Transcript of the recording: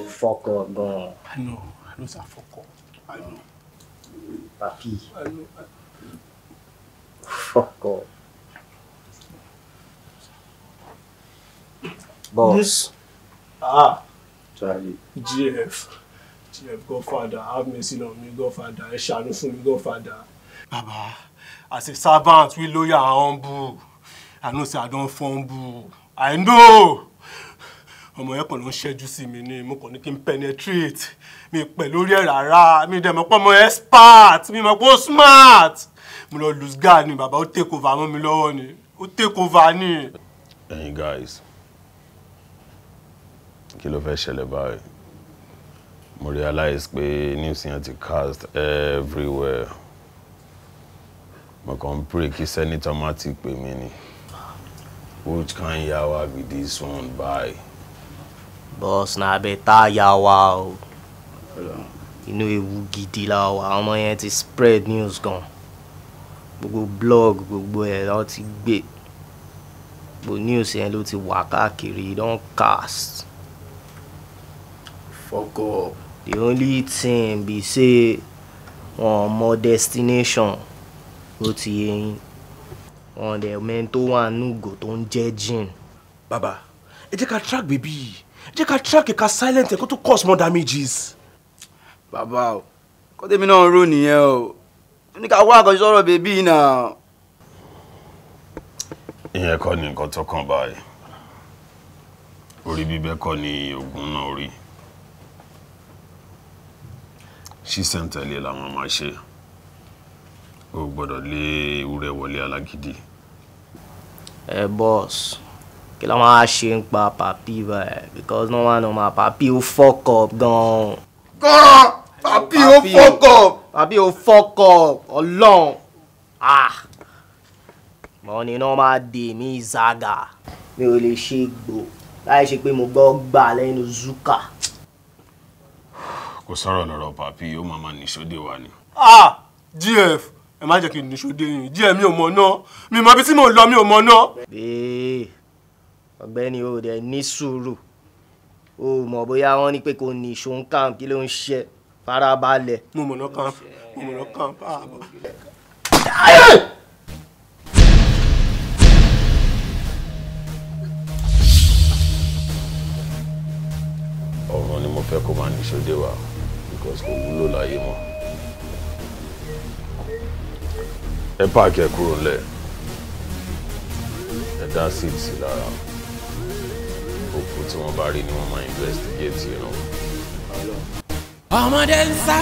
fuck up gan. I know sir, fuck up. I know. Papi. I know. Fuck up. Boss. Sorry. GF, Godfather, have mercy on me, Godfather. Ẹ ṣàánú fún mi, Godfather. Baba, as a servant, we loyal and humble. I know say I don't fumble. I know. Ọmọ yẹn kàn ló ń ṣẹ́jú sí mi ni mo kàn ní kí n penetrate. Mi pẹ̀ lórí ẹ̀ rárá. Mi dẹ̀ mọ̀ pé ọmọ expert. Mi mọ̀ pé ó smart. Mo lọ lose guard ni bàbá ó take over mọ́ mi lọ́wọ́ ni. Ó take over ni. Hey guys. Kí ló fẹ́ ṣẹlẹ̀ báyìí? Mo realize pé news yẹn ti cast everywhere. Mo kàn pray kí senator má ti pè mí ni. Which kind yawa be this one by? Boss, na better yawa o. Inú ewu gidi la wà, ọmọ yẹn ti spread news gan. Gbogbo blog, gbogbo ẹ̀ ló ti gbé. Gbogbo news yẹn ló ti wà káàkiri, don cast. Fuck up. The only thing be say one more destination ó ti yé yín. Wọ́n dẹ̀ mẹ́ntó wà núgò tó ń jẹ́ gin. Baba, ẹ jẹ́ ká track baby. Ẹ jẹ́ ká track ká silent ẹ kó tó cause more damages. Baba o, kó tèmi náà rò nìyẹn o. Ní ká wá àkànṣe sọ̀rọ̀ baby náà. Ìyẹn kọ́ ni nǹkan tó kàn báyìí. Orí bíbẹ́ kọ́ ni oògùn náà rí. Ṣísẹ̀ntẹ̀lé làwọn máa ṣe. O gbọ́dọ̀ lé ewúrẹ́ wọlé alágídí. Boss, kí la máa ṣe ń pa papi báyìí because no one know my papi ó fuck up gan. Gan! Papi ó fuck up! Papi ó fuck up ọlọ́run. Money náà máa dè mí zaga. Mi ò lè ṣe gbò láì ṣe pé mo gbọ́ gbà lẹ́nu zuka. Kò sọ̀rọ̀ lọ́rọ̀ papi ó máa níṣòdè wa ni. GF, ẹ má jẹ́ kí n níṣòdè yín. GF mi ò mọ̀ náà. Mi mọ̀ bí tí mo lọ mi ò mọ̀ náà. Ọ̀gbẹ́ni o dẹ̀ ní sùúrù. O mọ̀ bóyá wọ́n ní pé kò ní ìṣó camp kí ló ń ṣe farabalẹ̀. Mo mọ̀ náà camp. Ọ̀rọ̀ ni mo fẹ́ kó máa níṣòdè wa because kò wúlò láyé mọ́. Ẹ páàkì ẹ kúrò ńlẹ̀. Ẹ dá síìtì lára. Òkú tí wọ́n bá rí ni wọ́n máa investigate, you know. Ọmọdé ń sá.